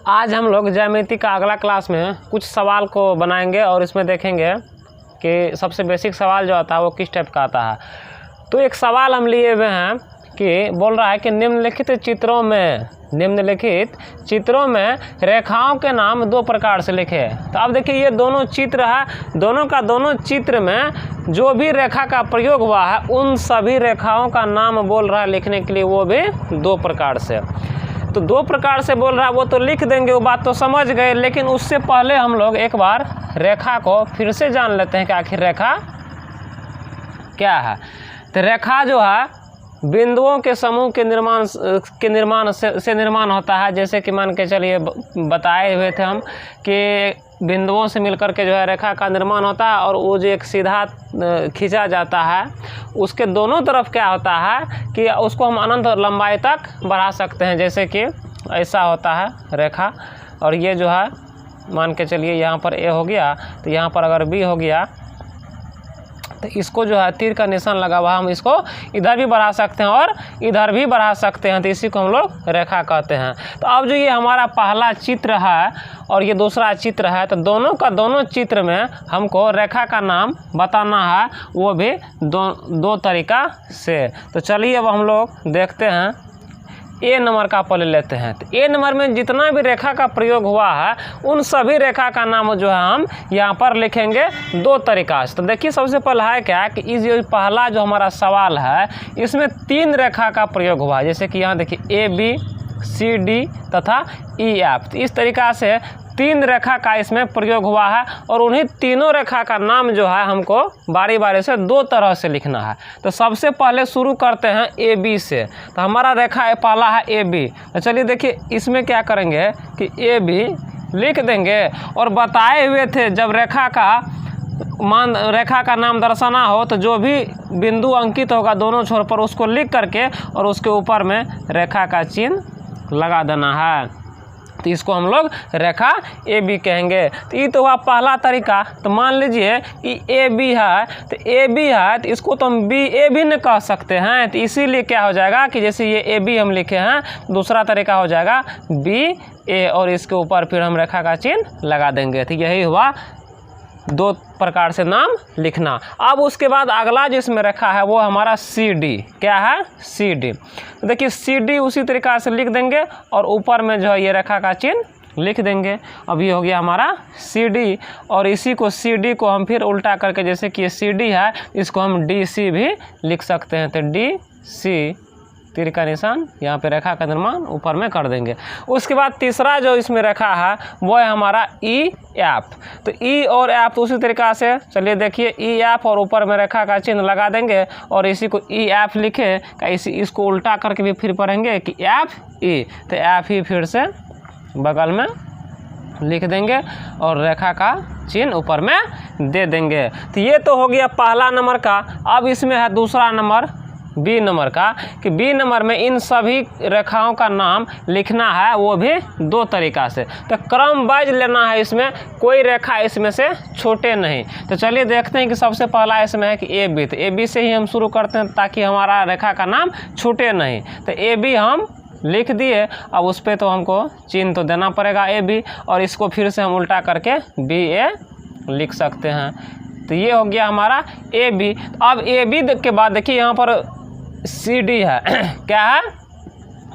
आज हम लोग ज्यामिति का अगला क्लास में कुछ सवाल को बनाएंगे और इसमें देखेंगे कि सबसे बेसिक सवाल जो आता है वो किस टाइप का आता है। तो एक सवाल हम लिए हुए हैं कि बोल रहा है कि निम्नलिखित चित्रों में रेखाओं के नाम दो प्रकार से लिखे। तो अब देखिए ये दोनों चित्र है, दोनों चित्र में जो भी रेखा का प्रयोग हुआ है उन सभी रेखाओं का नाम बोल रहा है लिखने के लिए, वो भी दो प्रकार से। तो दो प्रकार से बोल रहा है वो तो लिख देंगे, वो बात तो समझ गए, लेकिन उससे पहले हम लोग एक बार रेखा को फिर से जान लेते हैं कि आखिर रेखा क्या है। तो रेखा जो है बिंदुओं के समूह के निर्माण से निर्माण होता है। जैसे कि मान के चलिए बताए हुए थे हम कि बिंदुओं से मिलकर के जो है रेखा का निर्माण होता है और वो जो एक सीधा खींचा जाता है उसके दोनों तरफ क्या होता है कि उसको हम अनंत लंबाई तक बढ़ा सकते हैं। जैसे कि ऐसा होता है रेखा, और ये जो है मान के चलिए यहाँ पर ए हो गया, तो यहाँ पर अगर बी हो गया तो इसको जो है तीर का निशान लगा हुआ, हम इसको इधर भी बढ़ा सकते हैं और इधर भी बढ़ा सकते हैं, तो इसी को हम लोग रेखा कहते हैं। तो अब जो ये हमारा पहला चित्र है और ये दूसरा चित्र है, तो दोनों चित्र में हमको रेखा का नाम बताना है, वो भी दो तरीका से। तो चलिए अब हम लोग देखते हैं। ए नंबर का पहले लेते हैं। तो ए नंबर में जितना भी रेखा का प्रयोग हुआ है उन सभी रेखा का नाम जो है हम यहाँ पर लिखेंगे दो तरीका से। तो देखिए सबसे पहला है क्या कि इस जो पहला जो हमारा सवाल है इसमें तीन रेखा का प्रयोग हुआ है। जैसे कि यहाँ देखिए ए बी सी डी तथा ई एफ, इस तरीका से तीन रेखा का इसमें प्रयोग हुआ है और उन्हीं तीनों रेखा का नाम जो है हमको बारी बारी से दो तरह से लिखना है। तो सबसे पहले शुरू करते हैं ए बी से। तो हमारा रेखा पहला है ए बी। तो चलिए देखिए इसमें क्या करेंगे कि ए बी लिख देंगे और बताए हुए थे जब रेखा का नाम दर्शाना हो तो जो भी बिंदु अंकित होगा दोनों छोर पर उसको लिख करके और उसके ऊपर में रेखा का चिन्ह लगा देना है। तो इसको हम लोग रेखा ए बी कहेंगे। तो ये तो हुआ पहला तरीका। तो मान लीजिए कि ए बी है, तो ए बी है तो इसको तो हम बी ए भी न कह सकते हैं। तो इसीलिए क्या हो जाएगा कि जैसे ये ए बी हम लिखे हैं, दूसरा तरीका हो जाएगा बी ए और इसके ऊपर फिर हम रेखा का चिन्ह लगा देंगे। तो यही हुआ दो प्रकार से नाम लिखना। अब उसके बाद अगला जिसमें रखा है वो हमारा सी डी। क्या है? C D. तो देखिए सी डी उसी तरीक़ा से लिख देंगे और ऊपर में जो है ये रेखा का चिन्ह लिख देंगे। अभी हो गया हमारा सी डी, और इसी को सी डी को हम फिर उल्टा करके जैसे कि ये सी डी है इसको हम डी सी भी लिख सकते हैं। तो डी सी तीर का निशान यहाँ पे रेखा का निर्माण ऊपर में कर देंगे। उसके बाद तीसरा जो इसमें रखा है वो है हमारा ई एफ। तो ई और एफ तो उसी तरीक़ा से चलिए देखिए ई एफ और ऊपर में रेखा का चिन्ह लगा देंगे और इसी को ई एफ लिखे इसको उल्टा करके भी फिर पढ़ेंगे कि एफ ई। तो एफ ही फिर से बगल में लिख देंगे और रेखा का चिन्ह ऊपर में दे देंगे। तो ये तो हो गया पहला नंबर का। अब इसमें है दूसरा नंबर बी नंबर का कि बी नंबर में इन सभी रेखाओं का नाम लिखना है, वो भी दो तरीका से। तो क्रम वाइज लेना है, इसमें कोई रेखा इसमें से छोटे नहीं। तो चलिए देखते हैं कि सबसे पहला इसमें है कि ए बी। तो ए बी से ही हम शुरू करते हैं ताकि हमारा रेखा का नाम छूटे नहीं। तो ए बी हम लिख दिए। अब उस पर तो हमको चिन्ह तो देना पड़ेगा ए बी, और इसको फिर से हम उल्टा करके बी ए लिख सकते हैं। तो ये हो गया हमारा ए बी। अब ए बी के बाद देखिए यहाँ पर सी डी है। क्या है?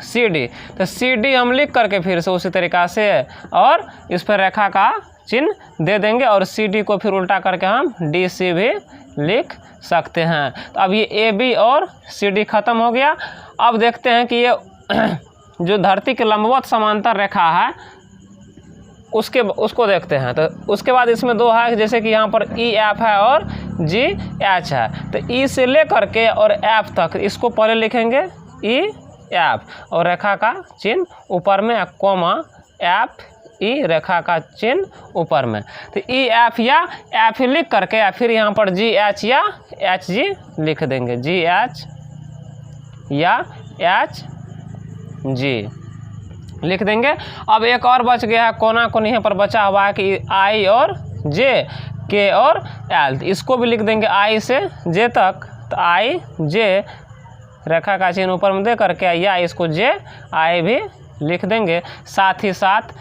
C D. तो सी डी हम लिख करके फिर से उसी तरीक़ा से और इस पर रेखा का चिन्ह दे देंगे और सी डी को फिर उल्टा करके हम डी सी भी लिख सकते हैं। तो अब ये ए बी और सी डी खत्म हो गया। अब देखते हैं कि ये जो धरती के लंबवत समांतर रेखा है उसको देखते हैं। तो उसके बाद इसमें दो है, जैसे कि यहाँ पर ई एफ है और जी एच है। तो ई से ले करके और एफ तक इसको पहले लिखेंगे ई एफ और रेखा का चिन्ह ऊपर में कोमा एफ ई रेखा का चिन्ह ऊपर में। तो ई एफ या एफ लिख करके या फिर यहाँ पर जी एच या एच जी लिख देंगे, जी एच या एच जी लिख देंगे। अब एक और बच गया है, कोना कोनी यहाँ पर बचा हुआ है कि आई और जे, के और एल। इसको भी लिख देंगे आई से जे तक। तो आई जे रेखा का चिन्ह ऊपर में दे करके या इसको जे आई भी लिख देंगे। साथ ही साथ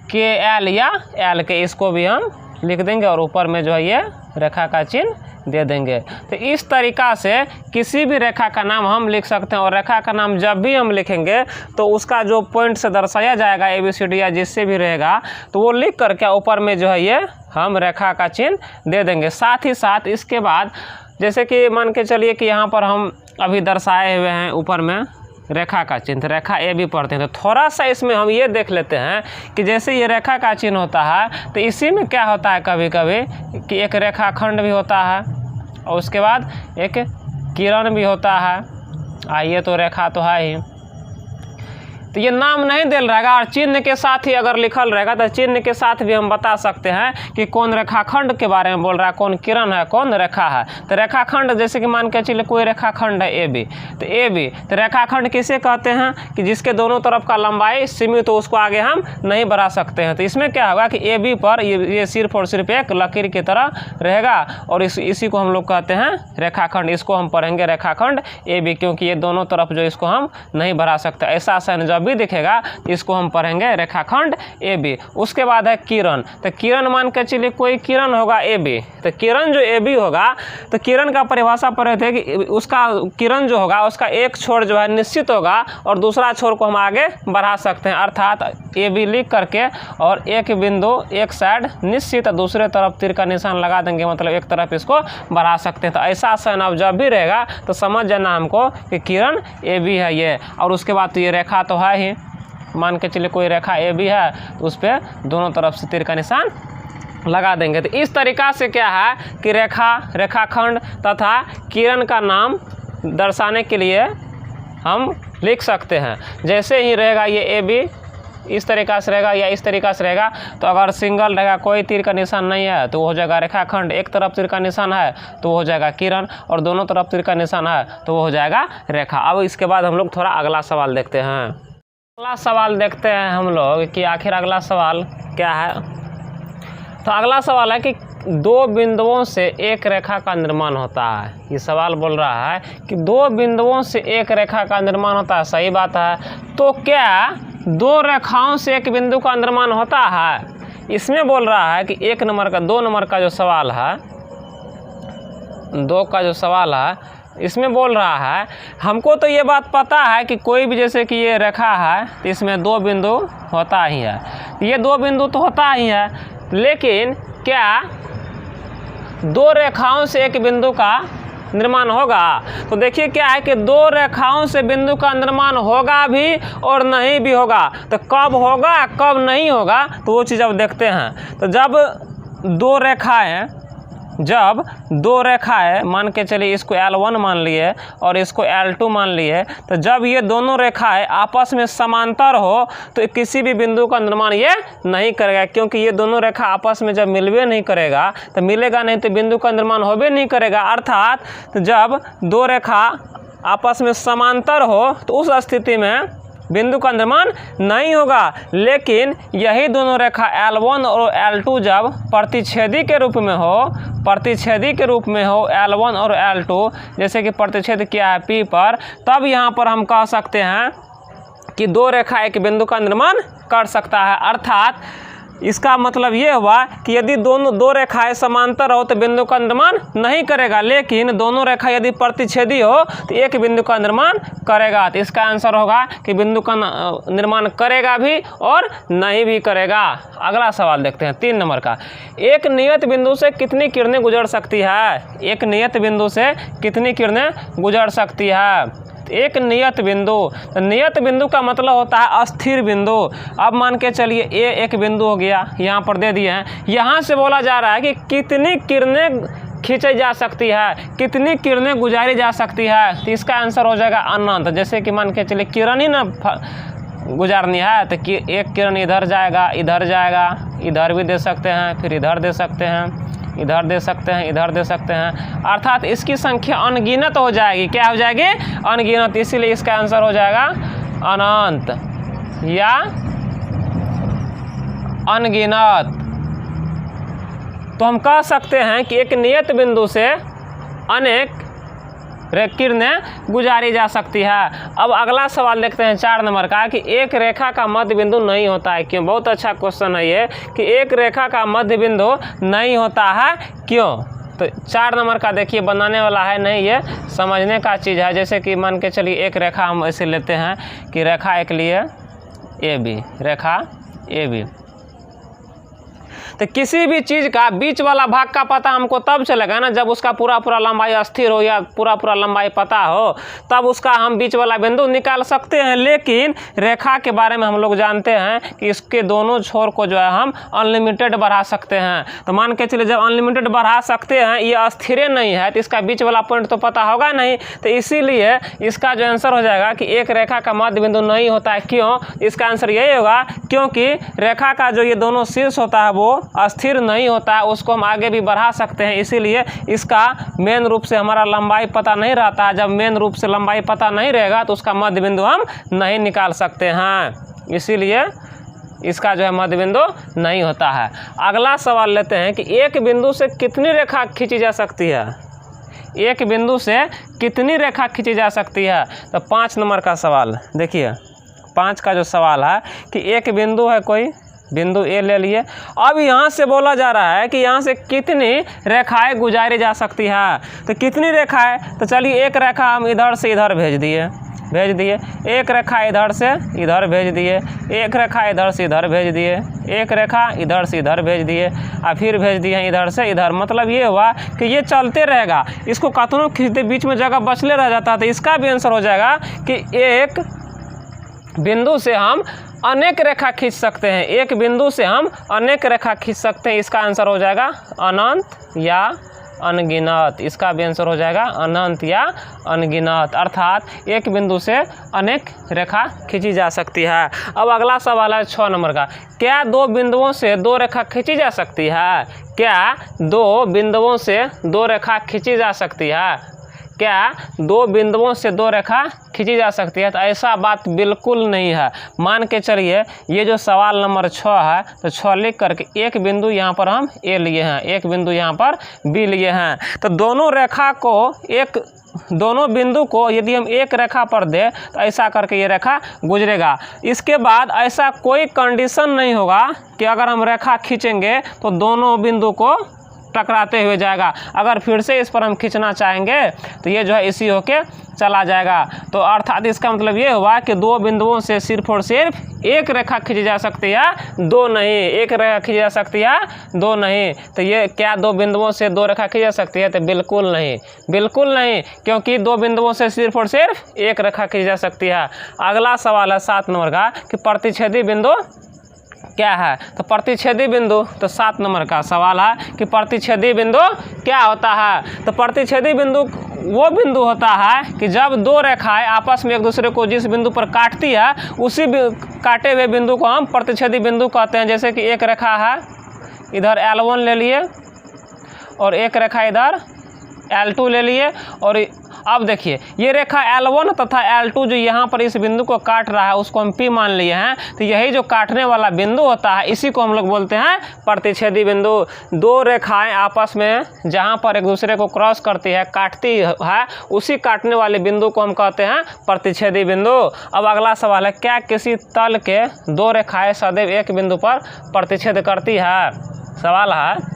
के एल या एल के, इसको भी हम लिख देंगे और ऊपर में जो है ये रेखा का चिन्ह दे देंगे। तो इस तरीका से किसी भी रेखा का नाम हम लिख सकते हैं, और रेखा का नाम जब भी हम लिखेंगे तो उसका जो पॉइंट से दर्शाया जाएगा ABCD या जिससे भी रहेगा, तो वो लिख करके ऊपर में जो है ये हम रेखा का चिन्ह दे देंगे। साथ ही साथ इसके बाद जैसे कि मान के चलिए कि यहाँ पर हम अभी दर्शाए हुए हैं ऊपर में रेखा का चिन्ह, रेखा AB पढ़ते हैं, तो थोड़ा सा इसमें हम ये देख लेते हैं कि जैसे ये रेखा का चिन्ह होता है तो इसी में क्या होता है कभी कभी कि एक रेखाखंड भी होता है और उसके बाद एक किरण भी होता है। आइए तो रेखा तो है ही, तो ये नाम नहीं दिल रहेगा और चिन्ह के साथ ही अगर लिखल रहेगा तो चिन्ह के साथ भी हम बता सकते हैं कि कौन रेखाखंड के बारे में बोल रहा है, कौन किरण है, कौन रेखा है। तो रेखाखंड जैसे कि मान के चलिए कोई रेखाखंड है AB, तो AB तो रेखाखंड किसे कहते हैं कि जिसके दोनों तरफ का लंबाई सीमित, तो उसको आगे हम नहीं बढ़ा सकते हैं। तो इसमें क्या होगा कि AB पर ये सिर्फ और सिर्फ एक लकीर की तरह रहेगा और इसी को हम लोग कहते हैं रेखाखंड। इसको हम पढ़ेंगे रेखाखंड AB, क्योंकि ये दोनों तरफ जो इसको हम नहीं बढ़ा सकते। ऐसा साइन जब भी दिखेगा तो इसको हम पढ़ेंगे रेखाखंड AB। उसके बाद है किरण, तो किरण मान के चलिए कोई किरण होगा AB, तो किरण जो AB होगा तो किरण का परिभाषा पढ़े थे कि उसका किरण जो होगा उसका एक छोर जो है निश्चित होगा और दूसरा छोर को हम आगे बढ़ा सकते हैं, अर्थात AB लिख करके और एक बिंदु एक साइड निश्चित, दूसरे तरफ तीर का निशान लगा देंगे, मतलब एक तरफ इसको बढ़ा सकते हैं। तो ऐसा साइन अब जब भी रहेगा तो समझ जाना हमको कि किरण AB है ये। और उसके बाद तो ये रेखा तो है ही, मान के चलिए कोई रेखा AB है तो उस पर दोनों तरफ से तीर का निशान लगा देंगे। तो इस तरीका से क्या है कि रेखाखंड तथा किरण का नाम दर्शाने के लिए हम लिख सकते हैं। जैसे ही रहेगा ये AB इस तरीका से रहेगा या इस तरीका से रहेगा, तो अगर सिंगल रहेगा कोई तीर का निशान नहीं है तो वो हो जाएगा रेखाखंड, एक तरफ तीर का निशान है तो वो हो जाएगा किरण, और दोनों तरफ तीर का निशान है तो वो हो जाएगा रेखा। अब इसके बाद हम लोग थोड़ा अगला सवाल देखते हैं। अगला सवाल देखते हैं हम लोग कि आखिर अगला सवाल क्या है। तो अगला सवाल है कि दो बिंदुओं से एक रेखा का निर्माण होता है। ये सवाल बोल रहा है कि दो बिंदुओं से एक रेखा का निर्माण होता है, सही बात है। तो क्या दो रेखाओं से एक बिंदु का निर्माण होता है? इसमें बोल रहा है कि 2 नंबर का जो सवाल है, 2 का जो सवाल है इसमें बोल रहा है हमको तो ये बात पता है कि कोई भी जैसे कि ये रेखा है तो इसमें 2 बिंदु होता ही है, ये 2 बिंदु तो होता ही है, लेकिन क्या 2 रेखाओं से एक बिंदु का निर्माण होगा? तो देखिए क्या है कि 2 रेखाओं से बिंदु का निर्माण होगा भी और नहीं भी होगा। तो कब होगा कब नहीं होगा तो वो चीज़ अब देखते हैं। तो जब 2 रेखाएं मान के चलिए इसको L1 मान लिए और इसको L2 मान लिए, तो जब ये दोनों रेखाएं आपस में समांतर हो तो किसी भी बिंदु का निर्माण ये नहीं करेगा, क्योंकि ये दोनों रेखा आपस में जब मिलवे नहीं करेगा तो मिलेगा नहीं तो बिंदु का निर्माण होबे नहीं करेगा। अर्थात तो जब 2 रेखा आपस में समांतर हो तो उस स्थिति में बिंदु का निर्माण नहीं होगा। लेकिन यही दोनों रेखा L1 और L2 जब प्रतिच्छेदी के रूप में हो L1 और L2, जैसे कि प्रतिच्छेद किया है P पर, तब यहाँ पर हम कह सकते हैं कि 2 रेखा एक बिंदु का निर्माण कर सकता है। अर्थात इसका मतलब ये हुआ कि यदि 2 रेखाएं समांतर हो तो बिंदु का निर्माण नहीं करेगा, लेकिन दोनों रेखा यदि प्रतिच्छेदी हो तो एक बिंदु का निर्माण करेगा। तो इसका आंसर होगा कि बिंदु का निर्माण करेगा भी और नहीं भी करेगा। अगला सवाल देखते हैं 3 नंबर का। एक नियत बिंदु से कितनी किरणें गुजर सकती है? एक नियत बिंदु से कितनी किरणें गुजर सकती है? एक नियत बिंदु, तो नियत बिंदु का मतलब होता है अस्थिर बिंदु। अब मान के चलिए ए एक बिंदु हो गया, यहाँ पर दे दिए हैं, यहाँ से बोला जा रहा है कि कितनी किरणें खींची जा सकती है, कितनी किरणें गुजारी जा सकती है। तो इसका आंसर हो जाएगा अनंत। जैसे कि मान के चलिए किरण ही ना गुजारनी है तो एक किरण इधर जाएगा, इधर भी दे सकते हैं, फिर इधर दे सकते हैं, इधर दे सकते हैं, इधर दे सकते हैं, अर्थात इसकी संख्या अनगिनत हो जाएगी। क्या हो जाएगी? अनगिनत। इसीलिए इसका आंसर हो जाएगा अनंत या अनगिनत। तो हम कह सकते हैं कि एक नियत बिंदु से अनेक किरणें गुजारी जा सकती है। अब अगला सवाल देखते हैं 4 नंबर का कि एक रेखा का मध्य बिंदु नहीं होता है क्यों। बहुत अच्छा क्वेश्चन है ये कि एक रेखा का मध्य बिंदु नहीं होता है क्यों। तो 4 नंबर का देखिए बनाने वाला है नहीं, ये समझने का चीज़ है। जैसे कि मान के चलिए एक रेखा हम ऐसे लेते हैं कि रेखा एक लिए A B, Rekha A B. तो किसी भी चीज़ का बीच वाला भाग का पता हमको तब चलेगा ना जब उसका पूरा पूरा लंबाई स्थिर हो या पूरा पूरा लंबाई पता हो, तब उसका हम बीच वाला बिंदु निकाल सकते हैं। लेकिन रेखा के बारे में हम लोग जानते हैं कि इसके दोनों छोर को जो है हम अनलिमिटेड बढ़ा सकते हैं। तो मान के चलिए जब अनलिमिटेड बढ़ा सकते हैं, ये स्थिर नहीं है तो इसका बीच वाला पॉइंट तो पता होगा नहीं। तो इसीलिए इसका जो आंसर हो जाएगा कि एक रेखा का मध्य बिंदु नहीं होता है क्यों। इसका आंसर यही होगा क्योंकि रेखा का जो ये दोनों शीर्ष होता है वो अस्थिर नहीं होता है, उसको हम आगे भी बढ़ा सकते हैं। इसीलिए इसका मेन रूप से हमारा लंबाई पता नहीं रहता है। जब मेन रूप से लंबाई पता नहीं रहेगा तो उसका मध्य बिंदु हम नहीं निकाल सकते हैं। इसीलिए इसका जो है मध्य बिंदु नहीं होता है। अगला सवाल लेते हैं कि एक बिंदु से कितनी रेखा खींची जा सकती है। एक बिंदु से कितनी रेखा खींची जा सकती है। तो 5 नंबर का सवाल देखिए, 5 का जो सवाल है कि एक बिंदु है, कोई बिंदु ए ले लिए। अब यहाँ से बोला जा रहा है कि यहाँ से कितनी रेखाएं गुजारी जा सकती है। तो कितनी रेखाएं, तो चलिए एक रेखा हम इधर से इधर भेज दिए, एक रेखा इधर से इधर भेज दिए, एक रेखा इधर से इधर भेज दिए, एक रेखा इधर से इधर भेज दिए और फिर भेज दिए इधर से इधर। मतलब ये हुआ कि ये चलते रहेगा, इसको कतनों खींचते बीच में जगह बचले रह जाता है। तो इसका भी आंसर हो जाएगा कि एक बिंदु से हम अनेक रेखा खींच सकते हैं। एक बिंदु से हम अनेक रेखा खींच सकते हैं। इसका आंसर हो जाएगा अनंत या अनगिनत। इसका भी आंसर हो जाएगा अनंत या अनगिनत, अर्थात एक बिंदु से अनेक रेखा खींची जा सकती है। अब अगला सवाल है 6 नंबर का, क्या 2 बिंदुओं से 2 रेखा खींची जा सकती है। क्या 2 बिंदुओं से 2 रेखा खींची जा सकती है। क्या 2 बिंदुओं से 2 रेखा खींची जा सकती है। तो ऐसा बात बिल्कुल नहीं है। मान के चलिए ये जो सवाल नंबर 6 है, तो 6 लिख करके एक बिंदु यहाँ पर हम ए लिए हैं, एक बिंदु यहाँ पर बी लिए हैं। तो दोनों बिंदु को यदि हम एक रेखा पर दें तो ऐसा करके ये रेखा गुजरेगा। इसके बाद ऐसा कोई कंडीशन नहीं होगा कि अगर हम रेखा खींचेंगे तो दोनों बिंदु को टकराते हुए जाएगा। अगर फिर से इस पर हम खींचना चाहेंगे तो ये जो है इसी होके चला जाएगा। तो अर्थात इसका मतलब ये हुआ कि 2 बिंदुओं से सिर्फ और सिर्फ एक रेखा खींची जा सकती है, 2 नहीं। एक रेखा खींची जा सकती है, 2 नहीं। तो ये क्या 2 बिंदुओं से 2 रेखा खींची जा सकती है। तो बिल्कुल नहीं, बिल्कुल नहीं, क्योंकि 2 बिंदुओं से सिर्फ और सिर्फ एक रेखा खींची जा सकती है। अगला सवाल है 7 नंबर का कि प्रतिच्छेदी बिंदु क्या है। तो प्रतिच्छेदी बिंदु, तो 7 नंबर का सवाल है कि प्रतिच्छेदी बिंदु क्या होता है। तो प्रतिच्छेदी बिंदु वो बिंदु होता है कि जब 2 रेखाएं आपस में एक दूसरे को जिस बिंदु पर काटती है, उसी काटे हुए बिंदु को हम प्रतिच्छेदी बिंदु कहते हैं। जैसे कि एक रेखा है इधर L1 ले लिए और एक रेखा इधर L2 ले लिए। और अब देखिए ये रेखा L1 तथा L2 जो यहाँ पर इस बिंदु को काट रहा है उसको हम P मान लिए हैं। तो यही जो काटने वाला बिंदु होता है इसी को हम लोग बोलते हैं प्रतिच्छेदी बिंदु। 2 रेखाएं आपस में जहाँ पर एक दूसरे को क्रॉस करती है, काटती है, उसी काटने वाले बिंदु को हम कहते हैं प्रतिच्छेदी बिंदु। अब अगला सवाल है, क्या किसी तल के 2 रेखाएं सदैव एक बिंदु पर प्रतिच्छेद करती है। सवाल है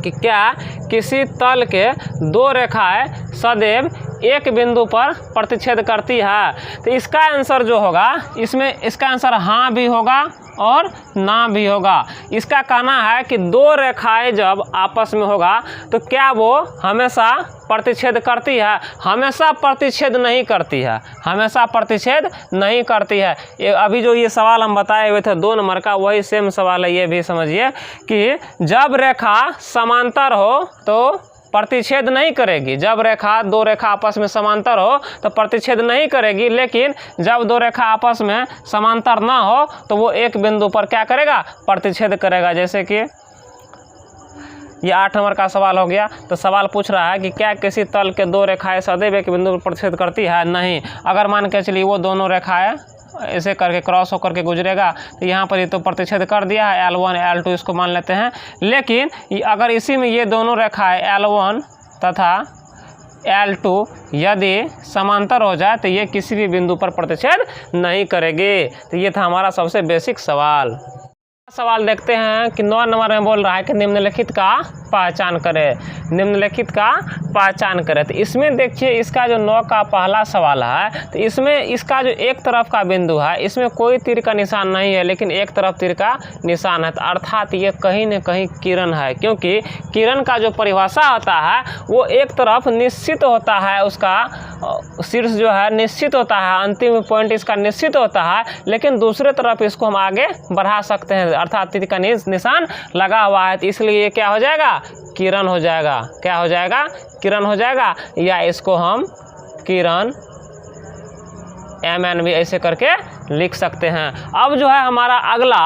कि क्या किसी तल के 2 रेखाएं सदैव एक बिंदु पर प्रतिच्छेद करती है। तो इसका आंसर जो होगा, इसमें इसका आंसर हाँ भी होगा और ना भी होगा। इसका कहना है कि 2 रेखाएं जब आपस में होगा तो क्या वो हमेशा प्रतिच्छेद करती है। हमेशा प्रतिच्छेद नहीं करती है, हमेशा प्रतिच्छेद नहीं करती है। ये अभी जो ये सवाल हम बताए हुए थे 2 नंबर का, वही सेम सवाल है। ये भी समझिए कि जब रेखा समांतर हो तो प्रतिच्छेद नहीं करेगी। जब 2 रेखा आपस में समांतर हो तो प्रतिच्छेद नहीं करेगी, लेकिन जब 2 रेखा आपस में समांतर ना हो तो वो एक बिंदु पर क्या करेगा, प्रतिच्छेद करेगा। जैसे कि ये 8 नंबर का सवाल हो गया। तो सवाल पूछ रहा है कि क्या किसी तल के 2 रेखाएं सदैव एक बिंदु पर प्रतिच्छेद करती है। नहीं। अगर मान के चलिए वो दोनों रेखाएं ऐसे करके क्रॉस होकर के गुजरेगा तो यहाँ पर ये तो प्रतिच्छेद कर दिया है, L1 L2 इसको मान लेते हैं। लेकिन अगर इसी में ये दोनों रेखाएं L1 तथा L2 यदि समांतर हो जाए तो ये किसी भी बिंदु पर प्रतिच्छेद नहीं करेगी। तो ये था हमारा सबसे बेसिक सवाल। सवाल देखते हैं कि 9 नंबर में बोल रहा है कि निम्नलिखित का पहचान करें। निम्नलिखित का पहचान करें। तो इसमें देखिए इसका जो 9 का पहला सवाल है तो इसमें इसका जो एक तरफ का बिंदु है इसमें कोई तीर का निशान नहीं है, लेकिन एक तरफ तीर का निशान है। तो अर्थात ये कहीं न कहीं किरण है, क्योंकि किरण का जो परिभाषा होता है वो एक तरफ निश्चित होता है, उसका शीर्ष जो है निश्चित होता है, अंतिम पॉइंट इसका निश्चित होता है, लेकिन दूसरे तरफ इसको हम आगे बढ़ा सकते हैं, अर्थात तीर का निशान लगा हुआ है। तो इसलिए ये क्या हो जाएगा? किरण हो जाएगा। क्या हो जाएगा? किरण हो जाएगा, या इसको हम किरण MN भी ऐसे करके लिख सकते हैं। अब जो है हमारा अगला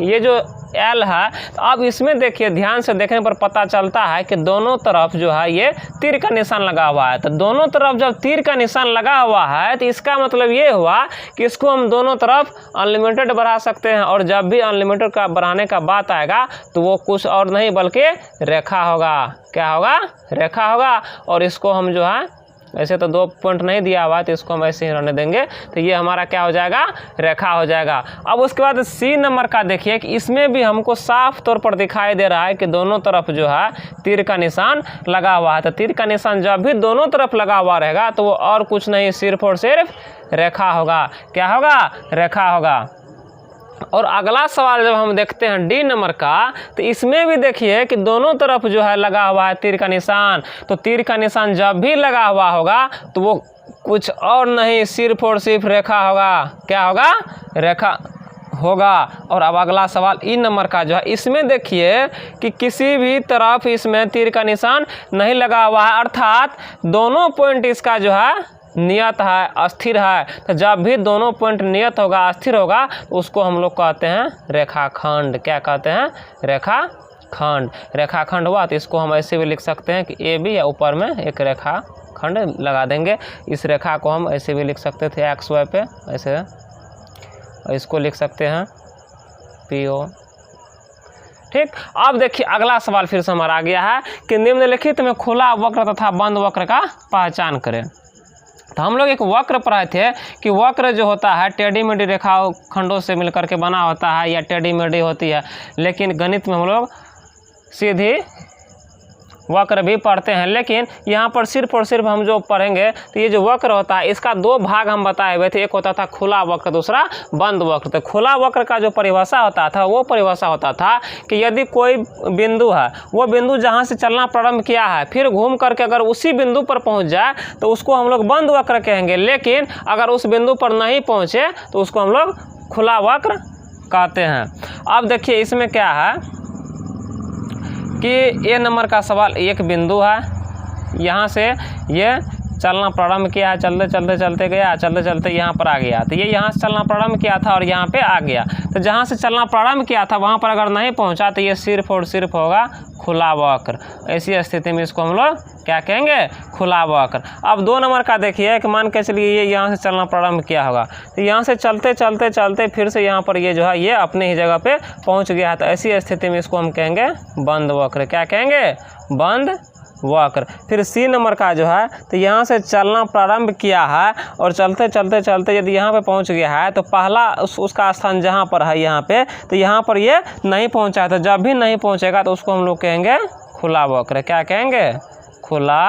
ये जो L है, तो अब इसमें देखिए ध्यान से देखने पर पता चलता है कि दोनों तरफ जो है ये तीर का निशान लगा हुआ है। तो दोनों तरफ जब तीर का निशान लगा हुआ है तो इसका मतलब ये हुआ कि इसको हम दोनों तरफ अनलिमिटेड बढ़ा सकते हैं, और जब भी अनलिमिटेड का बढ़ाने का बात आएगा तो वो कुछ और नहीं बल्कि रेखा होगा। क्या होगा? रेखा होगा। और इसको हम जो है ऐसे तो 2 पॉइंट नहीं दिया हुआ है तो इसको हम ऐसे ही रहने देंगे। तो ये हमारा क्या हो जाएगा? रेखा हो जाएगा। अब उसके बाद C नंबर का देखिए कि इसमें भी हमको साफ तौर पर दिखाई दे रहा है कि दोनों तरफ जो है तीर का निशान लगा हुआ है। तो तीर का निशान जब भी दोनों तरफ लगा हुआ रहेगा तो वो और कुछ नहीं, सिर्फ और सिर्फ रेखा होगा। क्या होगा? रेखा होगा। और अगला सवाल जब हम देखते हैं D नंबर का, तो इसमें भी देखिए कि दोनों तरफ जो है लगा हुआ है तीर का निशान। तो तीर का निशान जब भी लगा हुआ होगा तो वो कुछ और नहीं, सिर्फ और सिर्फ रेखा होगा। क्या होगा? रेखा होगा। और अब अगला सवाल E नंबर का जो है, इसमें देखिए कि किसी भी तरफ इसमें तीर का निशान नहीं लगा हुआ है, अर्थात दोनों पॉइंट इसका जो है नियत है, अस्थिर है। तो जब भी दोनों पॉइंट नियत होगा, अस्थिर होगा, तो उसको हम लोग कहते हैं रेखाखंड। क्या कहते हैं? रेखाखंड। रेखाखंड हुआ तो इसको हम ऐसे भी लिख सकते हैं कि AB या ऊपर में एक रेखाखंड लगा देंगे। इस रेखा को हम ऐसे भी लिख सकते थे XY पे ऐसे, इसको लिख सकते हैं PO। ठीक। अब देखिए अगला सवाल फिर से हमारा आ गया है कि निम्नलिखित में खुला वक्र तथा बंद वक्र का पहचान करें। तो हम लोग एक वक्र पढ़ाए थे कि वक्र जो होता है टेढ़ी मेढ़ी रेखाओं खंडों से मिलकर के बना होता है या टेढ़ी मेढ़ी होती है, लेकिन गणित में हम लोग सीधी वक्र भी पढ़ते हैं। लेकिन यहाँ पर सिर्फ और सिर्फ हम जो पढ़ेंगे तो ये जो वक्र होता है इसका 2 भाग हम बताए हुए थे, एक होता था खुला वक्र, दूसरा बंद वक्र। तो खुला वक्र का जो परिभाषा होता था वो परिभाषा होता था कि यदि कोई बिंदु है, वो बिंदु जहाँ से चलना प्रारंभ किया है फिर घूम करके अगर उसी बिंदु पर पहुँच जाए तो उसको हम लोग बंद वक्र कहेंगे, लेकिन अगर उस बिंदु पर नहीं पहुँचे तो उसको हम लोग खुला वक्र कहते हैं। अब देखिए इसमें क्या है कि A नंबर का सवाल, एक बिंदु है, यहाँ से ये चलना प्रारंभ किया है, चलते चलते चलते गया, चलते चलते यहाँ पर आ गया। तो ये यहाँ से चलना प्रारंभ किया था और यहाँ पे आ गया। तो जहाँ से चलना प्रारंभ किया था वहाँ पर अगर नहीं पहुँचा तो ये सिर्फ और सिर्फ होगा खुला वक्र। ऐसी स्थिति में इसको हम लोग क्या कहेंगे? खुला वक्र। अब 2 नंबर का देखिए कि मान के चलिए ये यहाँ से चलना प्रारंभ किया होगा, तो यहाँ से चलते चलते चलते फिर से यहाँ पर ये जो है ये अपने ही जगह पे पहुँच गया है। तो ऐसी स्थिति में इसको हम कहेंगे बंद वक्र। क्या कहेंगे? बंद वक्र। फिर C नंबर का जो है, तो यहाँ से चलना प्रारंभ किया है और चलते चलते चलते यदि यहाँ पे पहुँच गया है तो पहला उसका स्थान जहाँ पर है यहाँ पे, तो यहाँ पर ये नहीं पहुँचा है। तो जब भी नहीं पहुँचेगा तो उसको हम लोग कहेंगे खुला वक्र। क्या कहेंगे? खुला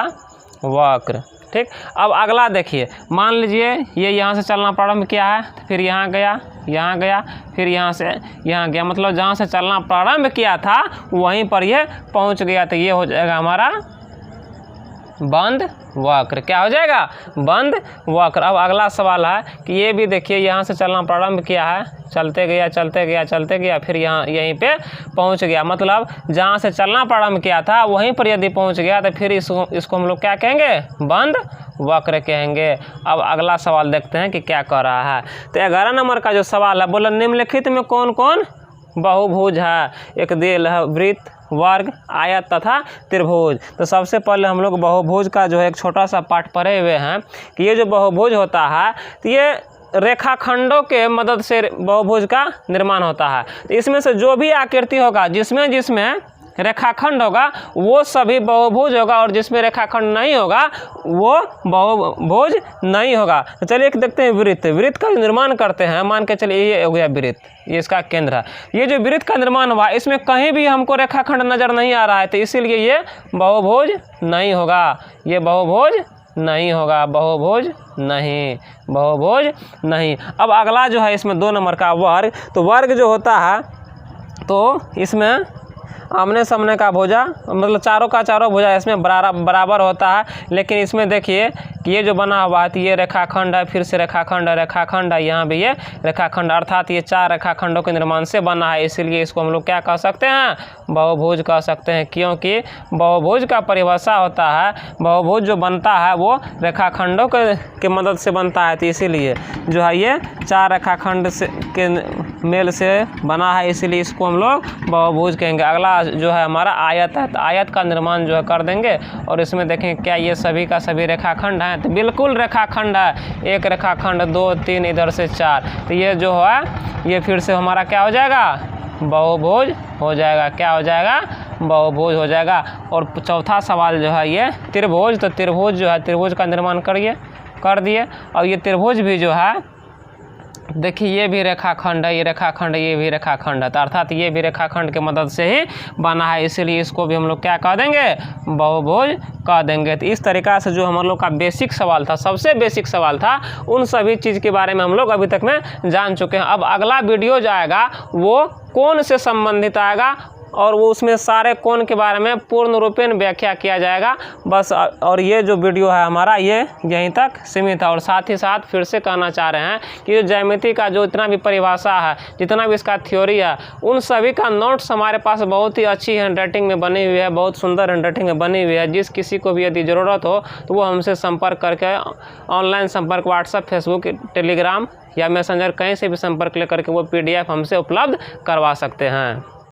वक्र। ठीक। अब अगला देखिए, मान लीजिए ये यहाँ से चलना प्रारंभ किया है, फिर यहाँ गया, यहाँ गया, फिर यहाँ से यहाँ गया, मतलब जहाँ से चलना प्रारंभ किया था वहीं पर ये पहुँच गया। तो ये हो जाएगा हमारा बंद वक्र। क्या हो जाएगा? बंद वक्र। अब अगला सवाल है कि ये भी देखिए यहाँ से चलना प्रारंभ किया है, चलते गया चलते गया चलते गया, फिर यहाँ यहीं पे पहुँच गया, मतलब जहाँ से चलना प्रारंभ किया था वहीं पर यदि पहुँच गया तो फिर इसको हम लोग क्या कहेंगे? बंद वक्र कहेंगे। अब अगला सवाल देखते हैं कि क्या कह रहा है। तो 11 नंबर का जो सवाल है, बोला निम्नलिखित में कौन कौन बहुभुज है? एक दिल है वृत्त, वर्ग, आयत तथा त्रिभुज। तो सबसे पहले हम लोग बहुभुज का जो है एक छोटा सा पाठ पढ़े हुए हैं कि ये जो बहुभुज होता है तो ये रेखाखंडों के मदद से बहुभुज का निर्माण होता है। तो इसमें से जो भी आकृति होगा जिसमें जिसमें रेखाखंड होगा वो सभी बहुभुज होगा, और जिसमें रेखाखंड नहीं होगा वो बहुभुज नहीं होगा। तो चलिए एक देखते हैं वृत्त। वृत्त का निर्माण करते हैं। मान के चलिए ये हो गया वृत्त, ये इसका केंद्र है। ये जो वृत्त का निर्माण हुआ इसमें कहीं भी हमको रेखाखंड नजर नहीं आ रहा है, तो इसीलिए ये बहुभुज नहीं होगा, ये बहुभुज नहीं होगा, बहुभुज नहीं, बहुभुज नहीं। अब अगला जो है इसमें 2 नंबर का वर्ग। तो वर्ग जो होता है तो इसमें आमने सामने का भुजा, मतलब चारों का चारों भुजा इसमें बराबर होता है। लेकिन इसमें देखिए कि ये जो बना हुआ है, ये रेखाखंड है, फिर से रेखाखंड है, रेखाखंड है, यहाँ भी ये रेखाखंड, अर्थात ये 4 रेखाखंडों के निर्माण से बना है। इसीलिए इसको हम लोग क्या कह सकते हैं, बहुभुज कह सकते हैं। क्योंकि बहुभुज का परिभाषा होता है, बहुभुज जो बनता है वो रेखाखंडों के मदद से बनता है। तो इसीलिए जो है ये 4 रेखाखंड से के मेल से बना है, इसीलिए इसको हम लोग बहुभुज कहेंगे। अगला जो है हमारा आयत है, तो आयत का निर्माण जो है कर देंगे, और इसमें देखें क्या ये सभी का सभी रेखाखंड हैं, तो बिल्कुल रेखाखंड है। एक रेखाखंड, 2, 3, इधर से 4, तो ये जो है ये फिर से हमारा क्या हो जाएगा, बहुभुज हो जाएगा। क्या हो जाएगा, बहुभुज हो जाएगा। और चौथा सवाल जो है ये त्रिभुज। तो त्रिभुज जो है, त्रिभुज का निर्माण कर दिए। और ये त्रिभुज भी जो है देखिए ये भी रेखाखंड है, ये रेखाखंड है, ये भी रेखाखंड है, तो अर्थात ये भी रेखाखंड के मदद से ही बना है। इसीलिए इसको भी हम लोग क्या कह देंगे, बहुभुज कह देंगे। तो इस तरीक़ा से जो हम लोग का बेसिक सवाल था, सबसे बेसिक सवाल था, उन सभी चीज़ के बारे में हम लोग अभी तक में जान चुके हैं। अब अगला वीडियो जो आएगा वो कोण से संबंधित आएगा, और वो उसमें सारे कोण के बारे में पूर्ण रूपेण व्याख्या किया जाएगा बस। और ये जो वीडियो है हमारा ये यहीं तक सीमित है। और साथ ही साथ फिर से कहना चाह रहे हैं कि जो ज्यामिति का जो इतना भी परिभाषा है, जितना भी इसका थ्योरी है, उन सभी का नोट्स हमारे पास बहुत ही अच्छी हैंडराइटिंग में बनी हुई है, बहुत सुंदर हैंडराइटिंग में बनी हुई है। जिस किसी को भी यदि ज़रूरत हो तो वो हमसे संपर्क करके, ऑनलाइन संपर्क व्हाट्सएप, फेसबुक, टेलीग्राम या मैसेंजर कहीं से भी संपर्क लेकर के वो PDF हमसे उपलब्ध करवा सकते हैं।